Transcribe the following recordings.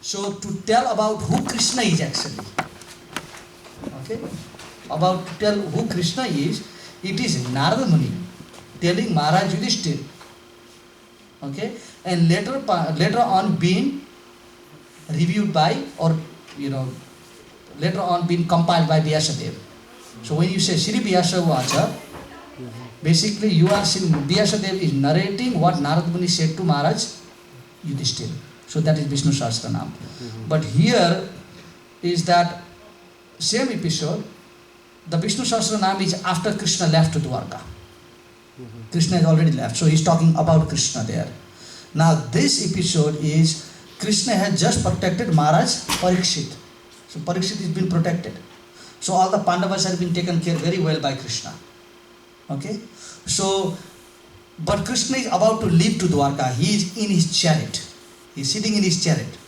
So to tell about who Krishna is actually, okay, about to tell who Krishna is, it is Narada Muni telling Maharaj Yudhishthir, okay, and later on being reviewed by, or later on being compiled by Vyasadeva. So when you say Shri Vyasa Vacha, basically you are seeing Vyasadeva is narrating what Narada Muni said to Maharaj Yudhishthir. So that is Vishnu Sahasranam. But here is that same episode, the Vishnu Sahasranam is after Krishna left to Dwarka. Krishna has already left, so he is talking about Krishna there. Now this episode is Krishna has just protected Maharaj Parikshit. So Parikshit has been protected. So all the Pandavas have been taken care very well by Krishna. Okay? So, but Krishna is about to leave to Dwarka. He is in his chariot. He is sitting in his chariot.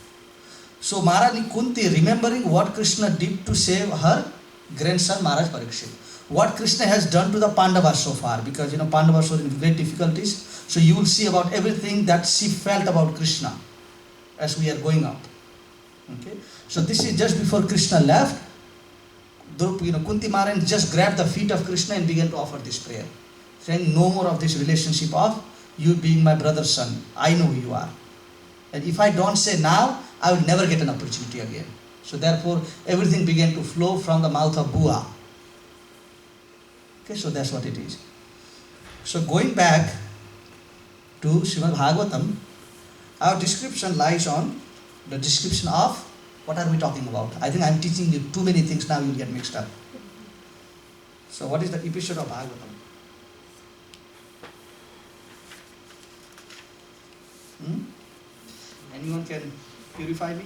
So Maharani Kunti remembering what Krishna did to save her grandson Maharaj Parikshit. What Krishna has done to the Pandavas so far, because Pandavas were in great difficulties. So you will see about everything that she felt about Krishna as we are going up. Okay? So this is just before Krishna left. Kunti Maharani just grabbed the feet of Krishna and began to offer this prayer, saying, no more of this relationship of you being my brother's son. I know who you are. And if I don't say now, I will never get an opportunity again. So therefore, everything began to flow from the mouth of Bua. Okay, so that's what it is. So going back to Srimad Bhagavatam, our description lies on the description of what are we talking about. I think I am teaching you too many things now, you will get mixed up. So what is the episode of Bhagavatam? Anyone can purify me?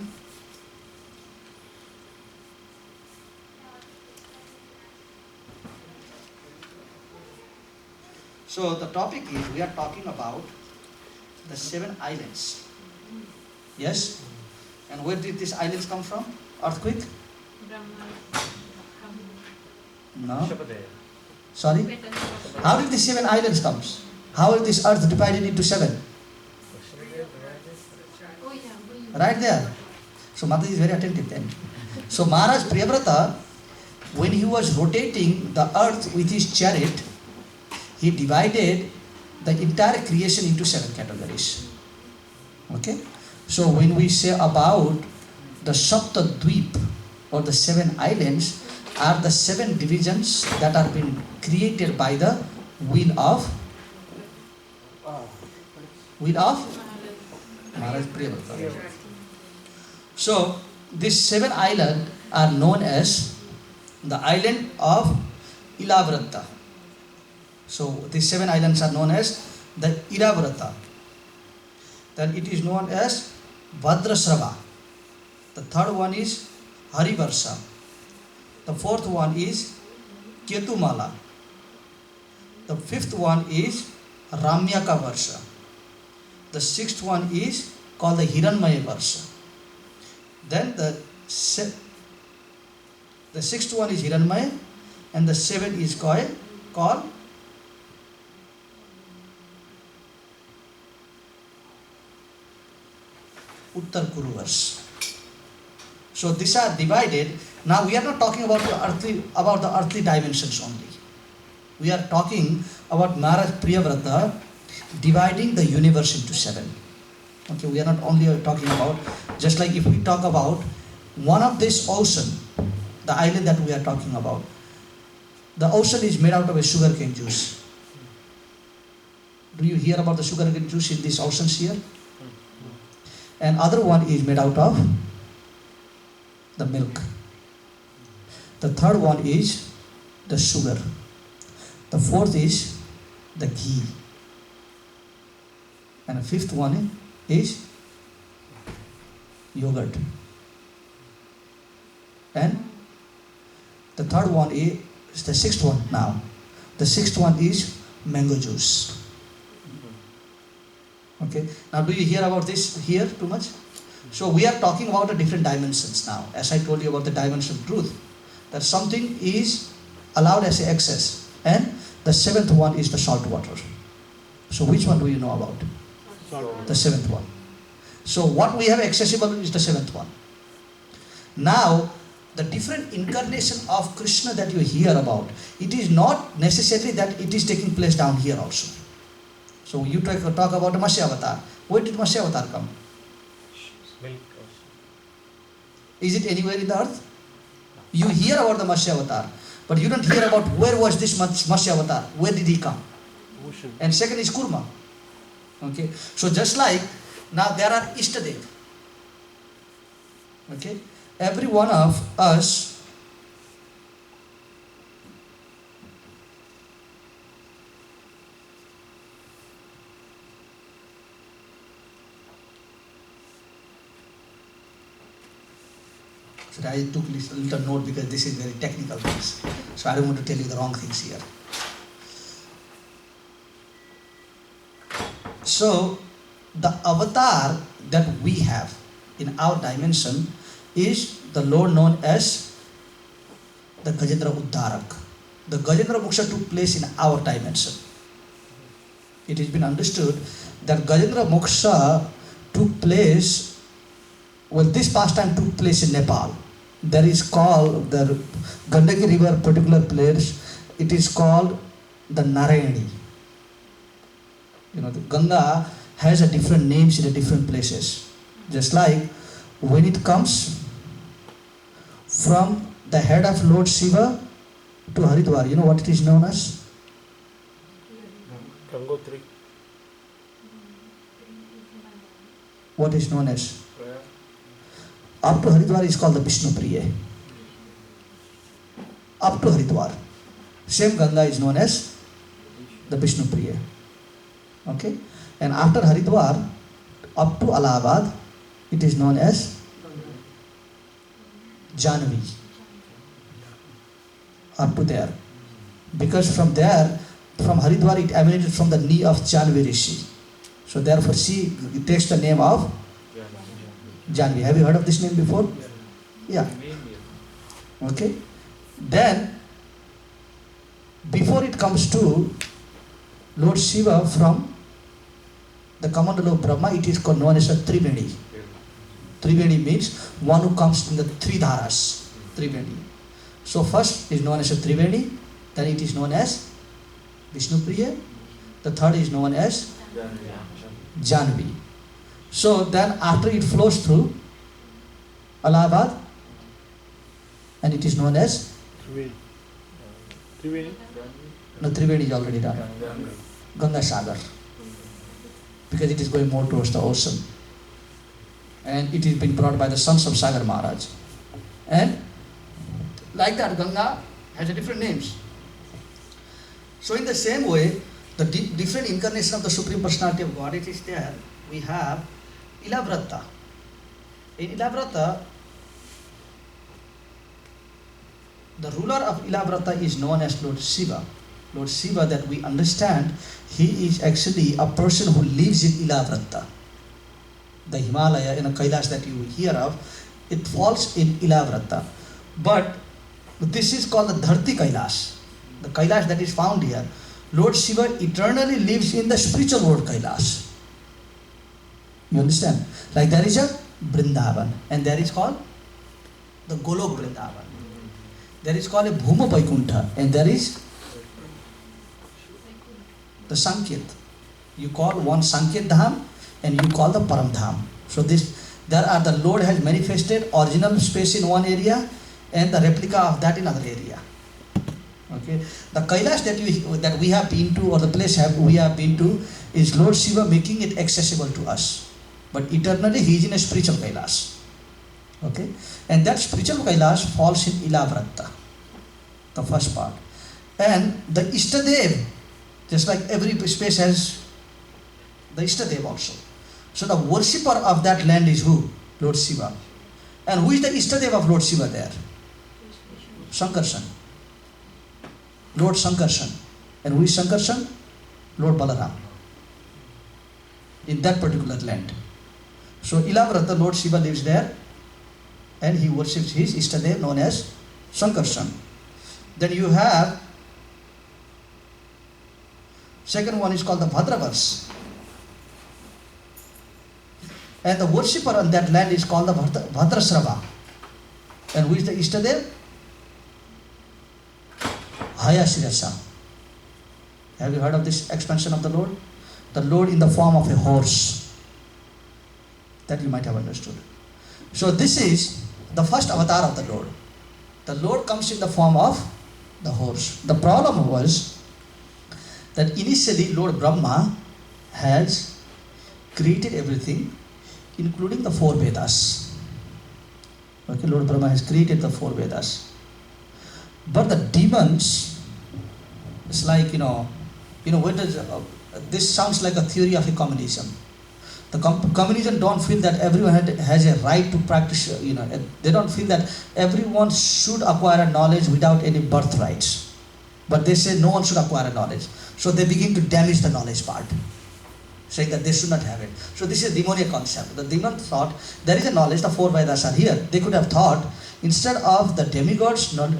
So the topic is, we are talking about the 7 islands. Yes? And where did these islands come from? Earthquake? No. Sorry? How did these 7 islands come? How is this earth divided into 7? Right there. So Mata is very attentive then. So Maharaj Priyavrata, when he was rotating the earth with his chariot, he divided the entire creation into 7 categories. Okay? So when we say about the Sapta Dweep or the 7 islands are the 7 divisions that are being created by the will of Maharaj Priyavrata. So these 7 islands are known as the island of Ilavrata. So these 7 islands are known as the Iravrata. Then it is known as Bhadrasrava. The third one is Harivarsha. The fourth one is Ketumala. The fifth one is Ramyaka Varsha. The sixth one is called the Hiranmaya Varsha. Then the sixth one is Hiranmaya, and the 7th is called Uttar Kuru Varsha. So these are divided. Now we are not talking about the earthly dimensions only. We are talking about Maharaj Priyavrata dividing the universe into 7. Okay, we are not only talking about, just like if we talk about one of this ocean, the island that we are talking about, the ocean is made out of a sugarcane juice. Do you hear about the sugarcane juice in these oceans here? And other one is made out of the milk. The third one is the sugar. The fourth is the ghee. And the fifth one is yogurt. And the third one is the sixth one now. The sixth one is mango juice. Okay. Now do you hear about this here too much? So we are talking about the different dimensions now. As I told you about the dimension of truth. That something is allowed as excess. And the 7th one is the salt water. So which one do you know about? The 7th one. So what we have accessible is the seventh one. Now, the different incarnation of Krishna that you hear about, it is not necessarily that it is taking place down here also. So you talk about the Matsya Avatar. Where did Matsya Avatar come? Is it anywhere in the earth? You hear about the Matsya Avatar, but you don't hear about where was this Matsya Avatar, where did he come? Ocean. And second is Kurma. Okay, so just like now there are Ishtadev. Okay, every one of us so I took a little note because this is very technical things. So I don't want to tell you the wrong things here. So the avatar that we have in our dimension is the Lord known as the Gajendra Uddharak. The Gajendra Moksha took place in our dimension. It has been understood that Gajendra Moksha took place, well, this pastime took place in Nepal. There is called the Gandaki river particular place, it is called the Narayani. You know, the Ganga has a different names in the different places. Just like when it comes from the head of Lord Shiva to Haridwar, you know what it is known as? Gangotri. What is known as? Up to Haridwar is called the Vishnu Priya. Up to Haridwar. Same Ganga is known as the Vishnu Priya. Okay? And after Haridwar, up to Allahabad, it is known as Janvi. Up to there. Because from there, from Haridwar, it emanated from the knee of Janvi Rishi. So therefore, she takes the name of Janvi. Have you heard of this name before? Yeah. Okay. Then, before it comes to Lord Shiva from the Kamandala of Brahma, it is called known as a Triveni. Triveni means one who comes in the three dharas. Triveni. So first is known as a Triveni, then it is known as Vishnu Priya, the third is known as Janvi. So then after it flows through Allahabad, and it is known as Triveni. No, Triveni is already done. Ganga Sagar. Because it is going more towards the ocean. And it is being brought by the sons of Sagar Maharaj. And like that, Ganga has a different names. So in the same way, the different incarnation of the Supreme Personality of Godhead is there. We have Ilavrata. In Ilavrata, the ruler of Ilavrata is known as Lord Shiva. Lord Shiva that we understand, he is actually a person who lives in Ilavrata. The Himalaya in a Kailash that you hear of, it falls in Ilavrata. But this is called the Dharti Kailash. The Kailash that is found here. Lord Shiva eternally lives in the spiritual world Kailash. You understand? Like there is a Vrindavan and there is called the Golok Vrindavan. There is called a Bhuma Vaikuntha and there is the Sanket. You call one Sanket Dham and you call the Param Dham. So the Lord has manifested original space in one area and the replica of that in other area. Okay, the Kailash that we have been to, or the place we have been to, is Lord Shiva making it accessible to us. But eternally he is in a spiritual Kailash. Okay, and that spiritual Kailash falls in Ilavrata, the first part. And the Ishtadev, just like every space has the Ishtadev also. So the worshipper of that land is who? Lord Shiva. And who is the Ishtadev of Lord Shiva there? Sankarshan. Lord Sankarshan. And who is Sankarshan? Lord Balaram. In that particular land. So Ilavrata, Lord Shiva lives there and he worships his Ishtadev known as Sankarshan. Then you have, second one is called the Bhadravars. And the worshipper on that land is called the Bhadrasrava. And who is the Ishtadev? Hksc. Have you heard of this expansion of the Lord? The Lord in the form of a horse. That you might have understood. So this is the first avatar of the Lord. The Lord comes in the form of the horse. The problem was that initially Lord Brahma has created everything, including the 4 Vedas. Okay, Lord Brahma has created the 4 Vedas. But the demons, it's like, what does, this sounds like a theory of a communism. The communism don't feel that everyone has a right to practice, they don't feel that everyone should acquire a knowledge without any birthrights. But they say no one should acquire a knowledge. So they begin to damage the knowledge part, saying that they should not have it. So this is a demonic concept. The demon thought there is a knowledge, the 4 Vedas are here. They could have thought instead of the demigods not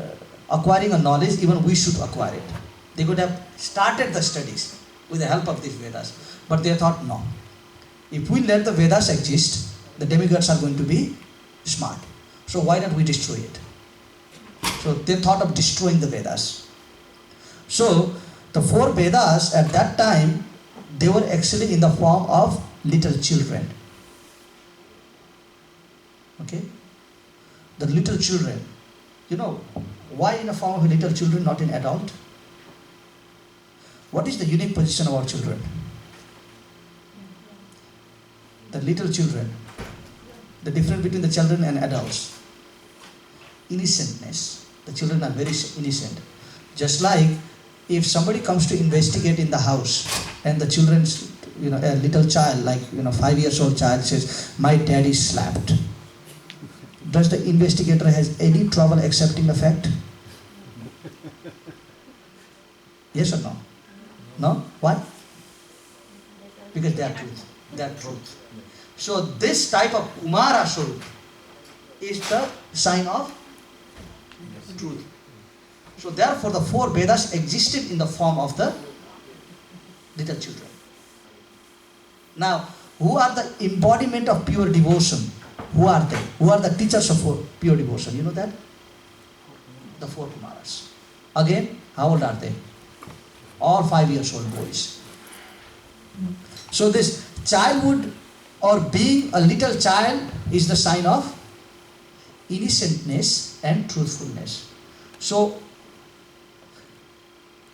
acquiring a knowledge, even we should acquire it. They could have started the studies with the help of these Vedas. But they thought no. If we let the Vedas exist, the demigods are going to be smart. So why don't we destroy it? So they thought of destroying the Vedas. So the 4 Vedas at that time, they were actually in the form of little children. Okay? The little children. Why in the form of little children, not in adult? What is the unique position of our children? The little children. The difference between the children and adults. Innocentness. The children are very innocent. Just like if somebody comes to investigate in the house and the children's, a little child, like, 5 years old child says, my daddy slapped. Does the investigator has any trouble accepting the fact? Yes or no? No? Why? Because they are truth. They are truth. So this type of Umara Swarup is the sign of truth. So therefore the 4 Vedas existed in the form of the little children. Now, who are the embodiment of pure devotion? Who are they? Who are the teachers of pure devotion? You know that? The 4 Kumaras. Again, how old are they? All 5 years old boys. So this childhood or being a little child is the sign of innocentness and truthfulness. So,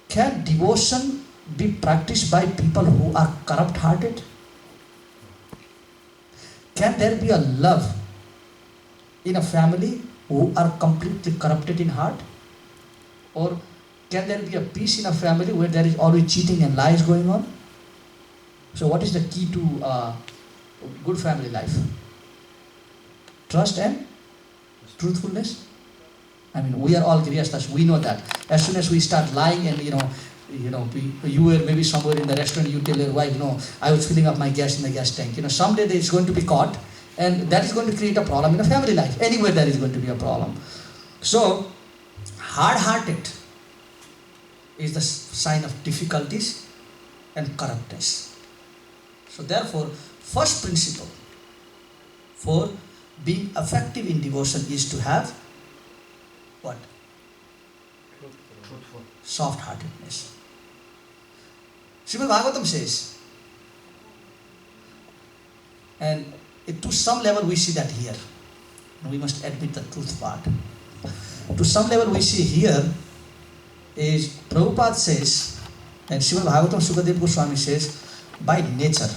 can devotion be practiced by people who are corrupt-hearted? Can there be a love in a family who are completely corrupted in heart? Or can there be a peace in a family where there is always cheating and lies going on? So what is the key to good family life? Trust and truthfulness. I mean, we are all Grihasthas, we know that. As soon as we start lying and you were maybe somewhere in the restaurant, you tell your wife, I was filling up my gas in the gas tank. Someday it's going to be caught, and that is going to create a problem in a family life. Anywhere there is going to be a problem. So, hard-hearted is the sign of difficulties and corruptness. So therefore, first principle for being effective in devotion is to have what? Truthful. Soft-heartedness. Srimad Bhagavatam says, and to some level we see that here. We must admit the truth part. To some level we see here is Prabhupada says, and Srimad Bhagavatam Sukadev Goswami says, by nature,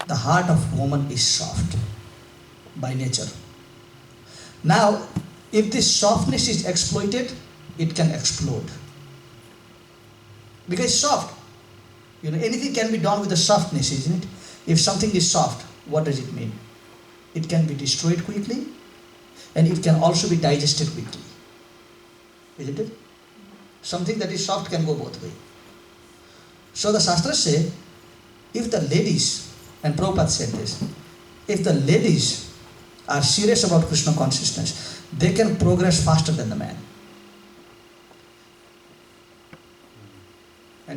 the heart of woman is soft. By nature. Now, if this softness is exploited, it can explode. Because it's soft. Anything can be done with the softness, isn't it? If something is soft, what does it mean? It can be destroyed quickly, and it can also be digested quickly. Isn't it? Something that is soft can go both ways. So the Shastras say, if the ladies, and Prabhupada said this, if the ladies are serious about Krishna consciousness, they can progress faster than the man. And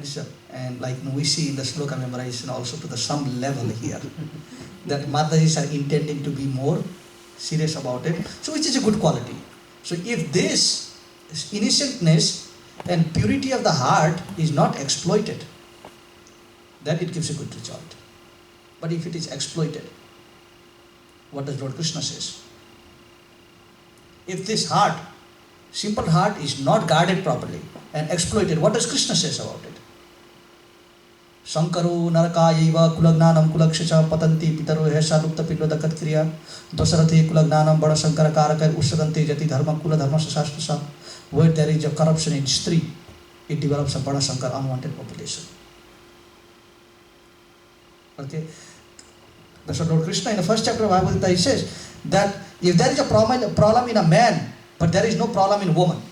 And like we see in the sloka memorization also to the some level here, that Matajis are intending to be more serious about it. So which is a good quality. So if this innocentness and purity of the heart is not exploited, then it gives a good result. But if it is exploited, what does Lord Krishna says? If this heart, simple heart, is not guarded properly and exploited, what does Krishna says about it? Sankaro narakayaiva kulagnanam kulakshacha patanti pitaro hesa lupta pilodakat kriya dosarate kulagnanam bada sankara karakar usadante jati dharma kula dharma sasastra. Where there is a corruption in Stri, it develops a bada sankar unwanted population. Okay, that's what Lord Krishna in the first chapter of Bhagavad Gita he says that if there is a problem in a man, but there is no problem in woman,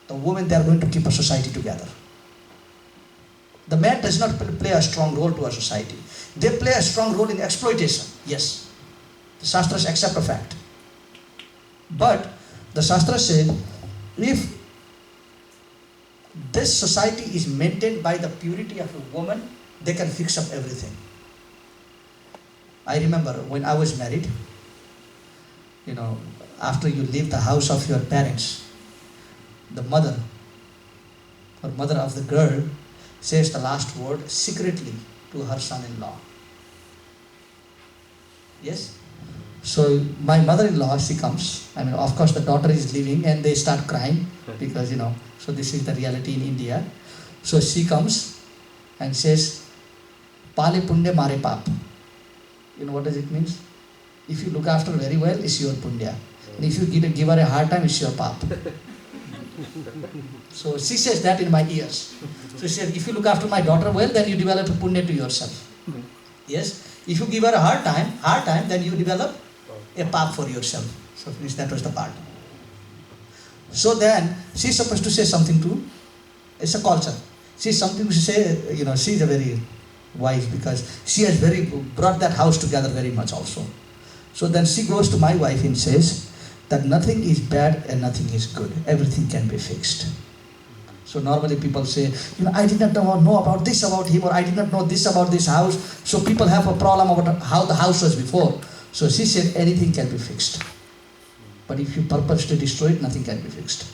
the women, they are going to keep a society together. The man does not play a strong role to a society. They play a strong role in exploitation. Yes, the Shastras accept a fact. But the Shastras say, if this society is maintained by the purity of a woman, they can fix up everything. I remember when I was married, after you leave the house of your parents, the mother or mother of the girl says the last word secretly to her son-in-law. Yes? So my mother-in-law, she comes. Of course the daughter is leaving and they start crying because, so this is the reality in India. So she comes and says, Pale punya mare pap. What does it mean? If you look after very well, it's your punya. And if you give her a hard time, it's your pap. So she says that in my ears. So she said, if you look after my daughter well, then you develop a punya to yourself. Yes? If you give her a hard time, then you develop a pap for yourself. So that was the part. So then, she's supposed to say something to, it's a culture. She's something to say, she's a very wise because she has brought that house together very much also. So then she goes to my wife and says that nothing is bad and nothing is good. Everything can be fixed. So normally people say, I did not know about this about him, or I did not know this about this house. So people have a problem about how the house was before. So she said anything can be fixed. But if you purposely destroy it, nothing can be fixed.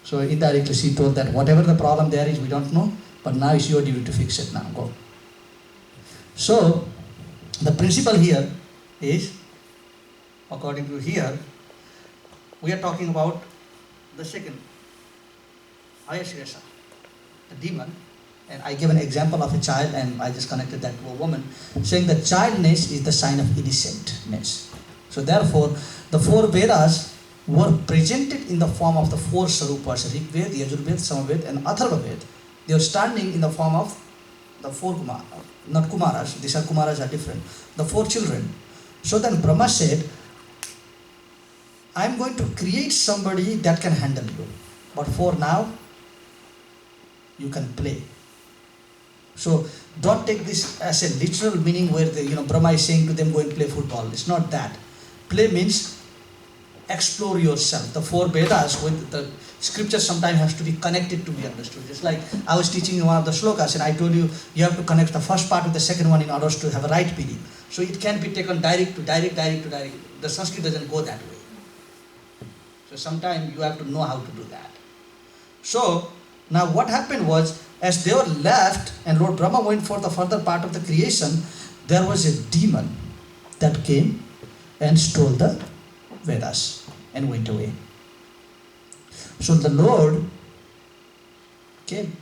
So indirectly she told that whatever the problem there is, we don't know, but now it's your duty to fix it now. Go. So the principle here is, according to here, we are talking about the second, Hksc, the demon. And I gave an example of a child and I just connected that to a woman, saying that childness is the sign of innocentness. So therefore, the four Vedas were presented in the form of the four Sarupas, Rig Ved, Yajurved, Samaved and Atharvaved. They are standing in the form of the four Kumaras, not Kumaras, these are Kumaras are different, the four children. So then Brahma said, I am going to create somebody that can handle you. But for now, you can play. So don't take this as a literal meaning where Brahma is saying to them, go and play football. It's not that. Play means explore yourself. The four Vedas, with the scripture sometimes has to be connected to be understood. Just like I was teaching you one of the slokas and I told you, you have to connect the first part with the second one in order to have a right meaning. So it can be taken direct to direct. The Sanskrit doesn't go that way. So sometimes you have to know how to do that. So now what happened was, as they were left and Lord Brahma went for the further part of the creation, there was a demon that came and stole the Vedas and went away. So the Lord came.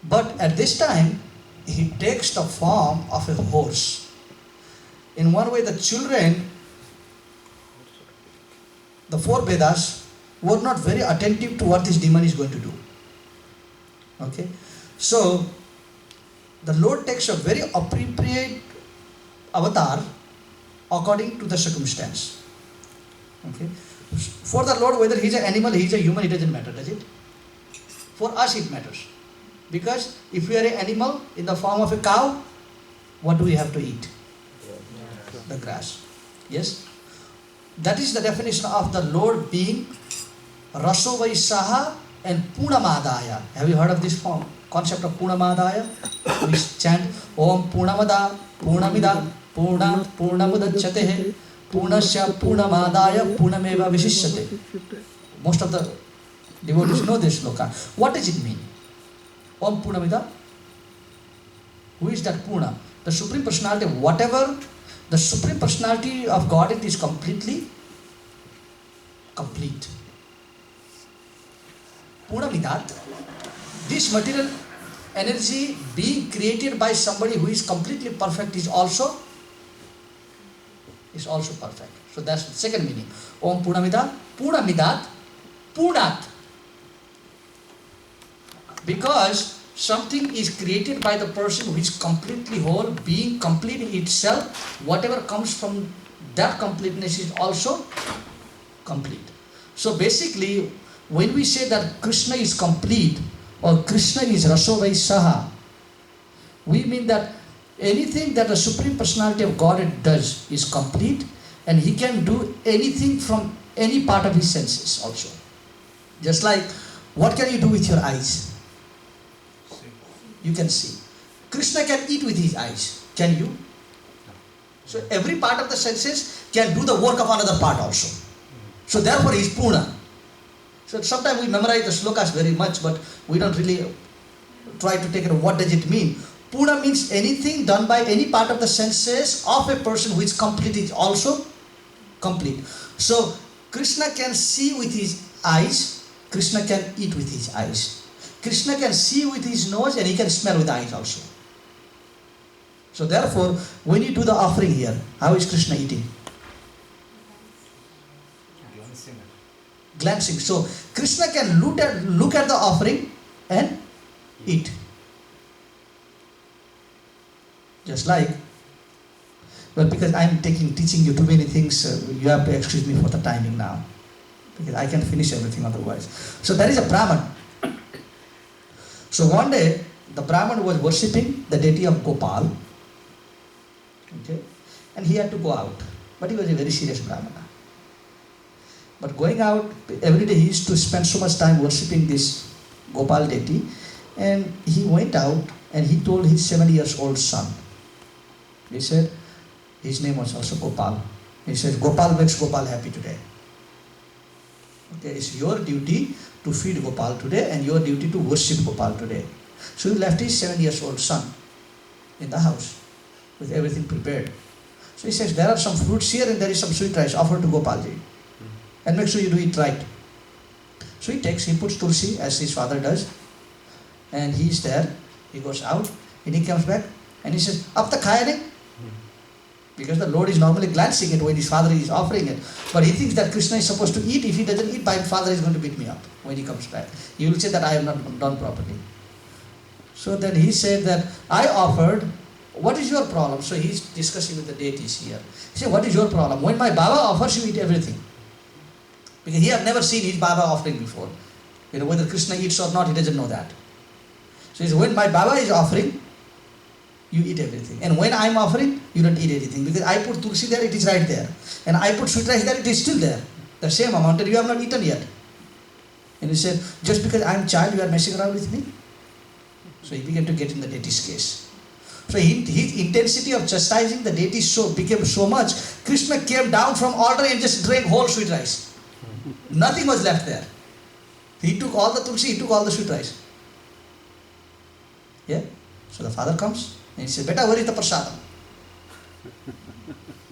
But at this time, he takes the form of a horse. In one way, the children, the four Vedas, were not very attentive to what this demon is going to do. Okay? So, the Lord takes a very appropriate avatar according to the circumstance. Okay? For the Lord, whether he is an animal, he is a human, it doesn't matter, does it? For us it matters. Because if we are an animal in the form of a cow, what do we have to eat? The grass. Yes? That is the definition of the Lord being Raso Vaisaha and Punamadaya. Have you heard of this form? Concept of Punamadaya? We chant Om Punamada, Punamida, Purnamudachyate, Punasya Punamadaya, Punameva Vishishyate. Most of the devotees know this sloka. What does it mean? Om Punamida. Who is that Purna? The Supreme Personality, whatever the Supreme Personality of Godhead is completely complete. Purnamidat, this material energy being created by somebody who is completely perfect is also perfect. So that's the second meaning. Om Purnamidat, Purnamidat, Purnat. Because something is created by the person who is completely whole, being complete in itself, whatever comes from that completeness is also complete. So basically, when we say that Krishna is complete or Krishna is Rasovaisaha, we mean that anything that the Supreme Personality of Godhead does is complete, and He can do anything from any part of His senses also. Just like, what can you do with your eyes? You can see. Krishna can eat with his eyes. Can you? So every part of the senses can do the work of another part also. So therefore he is Purna. So sometimes we memorize the slokas very much, but we don't really try to take it. What does it mean? Purna means anything done by any part of the senses of a person who is complete is also complete. So Krishna can see with his eyes. Krishna can eat with his eyes. Krishna can see with his nose and he can smell with the eyes also. So therefore, when you do the offering here, how is Krishna eating? Glancing. So Krishna can look at the offering and eat. Just like, well, because I am teaching you too many things, you have to excuse me for the timing now, because I can finish everything otherwise. So there is a Brahman. So one day, the Brahman was worshipping the deity of Gopal, okay, and he had to go out. But he was a very serious Brahmana. But going out, every day he used to spend so much time worshipping this Gopal deity, and he went out and he told his 7-year-old son, he said, his name was also Gopal. He said, Gopal makes Gopal happy today. Okay, it's your duty to feed Gopal today and your duty to worship Gopal today. So he left his 7-year-old son in the house with everything prepared. So he says, there are some fruits here and there is some sweet rice, offer to Gopalji. And make sure you do it right. So he puts tulsi as his father does, and he is there. He goes out and he comes back and he says, Ab tak khaya nahi? Because the Lord is normally glancing at when his father is offering it. But he thinks that Krishna is supposed to eat. If he doesn't eat, my father is going to beat me up when he comes back. He will say that I have not done properly. So then he said that I offered, what is your problem? So he's discussing with the deities here. He said, what is your problem? When my Baba offers, you eat everything. Because he have never seen his Baba offering before. You know, whether Krishna eats or not, he doesn't know that. So he said, when my Baba is offering, you eat everything. And when I am offering, you don't eat anything. Because I put tulsi there, it is right there. And I put sweet rice there, it is still there. The same amount that you have not eaten yet. And he said, just because I am child, you are messing around with me? So he began to get in the deity's case. So his intensity of chastising the deity became so much, Krishna came down from altar and just drank whole sweet rice. Nothing was left there. He took all the tulsi, he took all the sweet rice. Yeah? So the father comes and he says, Beta, where is the prasadam?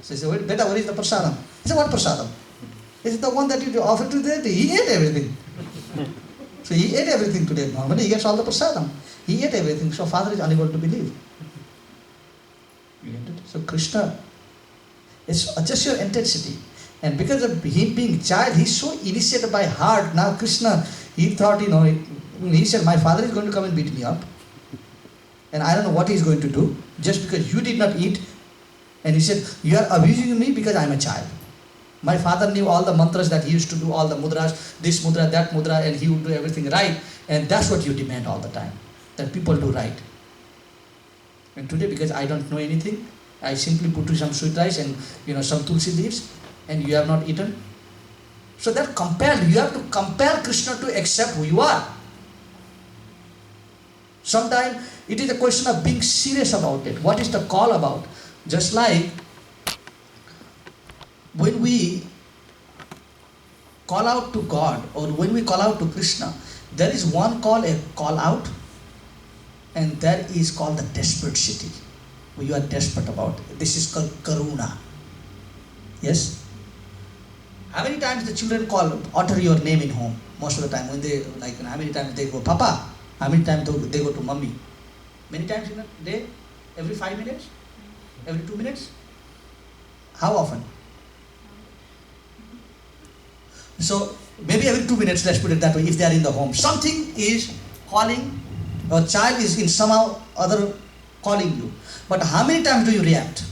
So he said, Beta, where is the prasadam? He said, what prasadam? He said, the one that you offered to the deity. He ate everything. So he ate everything today. Normally he gets all the prasadam. He ate everything. So father is unable to believe. So Krishna, it's just your intensity. And because of him being child, he's so initiated by heart. Now Krishna, he thought, he said, my father is going to come and beat me up. And I don't know what he's going to do, just because you did not eat. And he said, you are abusing me because I am a child. My father knew all the mantras that he used to do, all the mudras, this mudra, that mudra, and he would do everything right. And that's what you demand all the time, that people do right. And today, because I don't know anything, I simply put you some sweet rice and some tulsi leaves, and you have not eaten. So that you have to compel Krishna to accept who you are. Sometimes it is a question of being serious about it. What is the call about? Just like when we call out to God or when we call out to Krishna, there is one call, a call out, and that is called the desperate city. Where you are desperate about it. This is called karuna. Yes? How many times the children utter your name in home? Most of the time when they, how many times they go, Papa? How many times they go to Mummy? Many times in a day? Every 5 minutes? Every 2 minutes? How often? So, maybe every 2 minutes, let's put it that way, if they are in the home. Something is calling, or child is in somehow other calling you. But how many times do you react?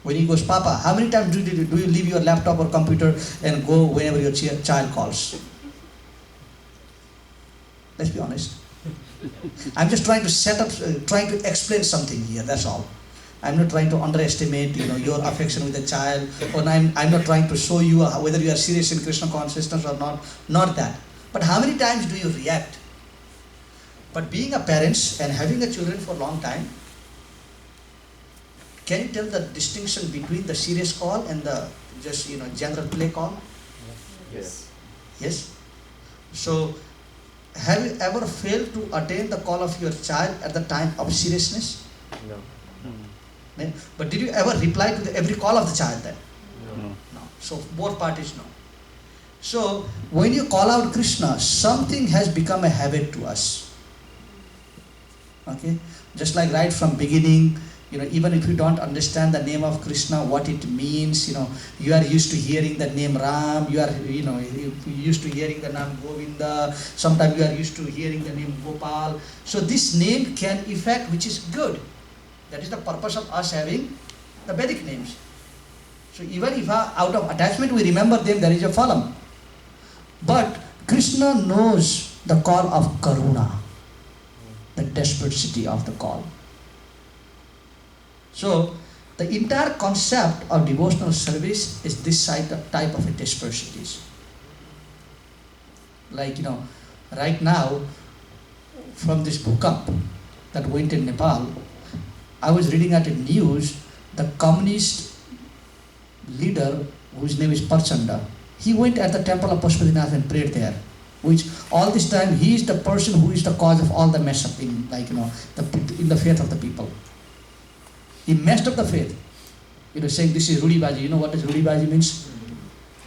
When he goes, Papa, how many times do you leave your laptop or computer and go whenever your child calls? Let's be honest. I'm just trying to explain something here, that's all. I'm not trying to underestimate, your affection with the child, or I'm not trying to show you whether you are serious in Krishna consciousness or not. Not that. But how many times do you react? But being a parent and having a children for a long time, can you tell the distinction between the serious call and the just general play call? Yes. Yes. So, have you ever failed to attain the call of your child at the time of seriousness? No. But did you ever reply to every call of the child then? No. No. So both parties know. So when you call out Krishna, something has become a habit to us. Okay? Just like right from beginning, even if you don't understand the name of Krishna, what it means, you are used to hearing the name Ram, you are used to hearing the name Govinda, sometimes you are used to hearing the name Gopal. So this name can affect, which is good. That is the purpose of us having the Vedic names. So even if out of attachment we remember them, there is a phalam. But Krishna knows the call of Karuna, the desperatity of the call. So the entire concept of devotional service is this type of a desperation. Like, right now, from this bhukam that went in Nepal, I was reading at the news, the communist leader, whose name is Prachanda, he went at the temple of Pashupatinath and prayed there, which all this time he is the person who is the cause of all the mess up in, in the faith of the people. He messed up the faith. Saying this is Rudibaji. You know what Rudibaji means?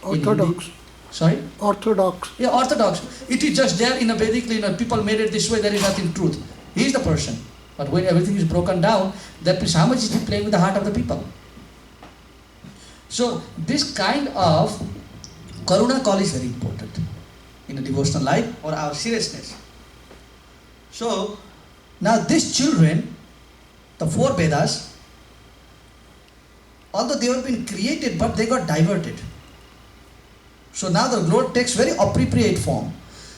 Orthodox. Sorry? Orthodox. Yeah, Orthodox. It is just there in a Vedically, people made it this way, there is nothing truth. He is the person. But when everything is broken down, that means how much is he playing with the heart of the people? So this kind of Karuna call is very important in a devotional life or our seriousness. So now these children, the 4 Vedas, although they have been created, but they got diverted. So now the Lord takes very appropriate form.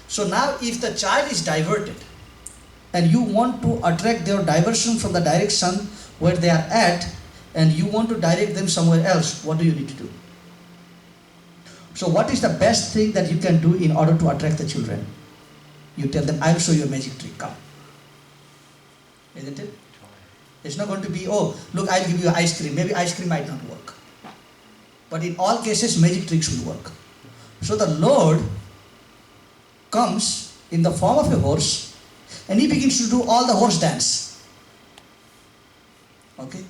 So now if the child is diverted, and you want to attract their diversion from the direction where they are at, and you want to direct them somewhere else, what do you need to do? So what is the best thing that you can do in order to attract the children? You tell them, I'll show you a magic trick, come. Isn't it? It's not going to be, oh, look, I'll give you ice cream. Maybe ice cream might not work. But in all cases, magic tricks will work. So the Lord comes in the form of a horse, and he begins to do all the horse dance. Okay?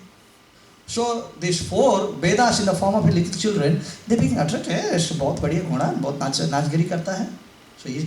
So these 4 Vedas in the form of little children, they begin to attract, yes, बहुत बढ़िया घोड़ा, बहुत नाचगरी करता है. So he is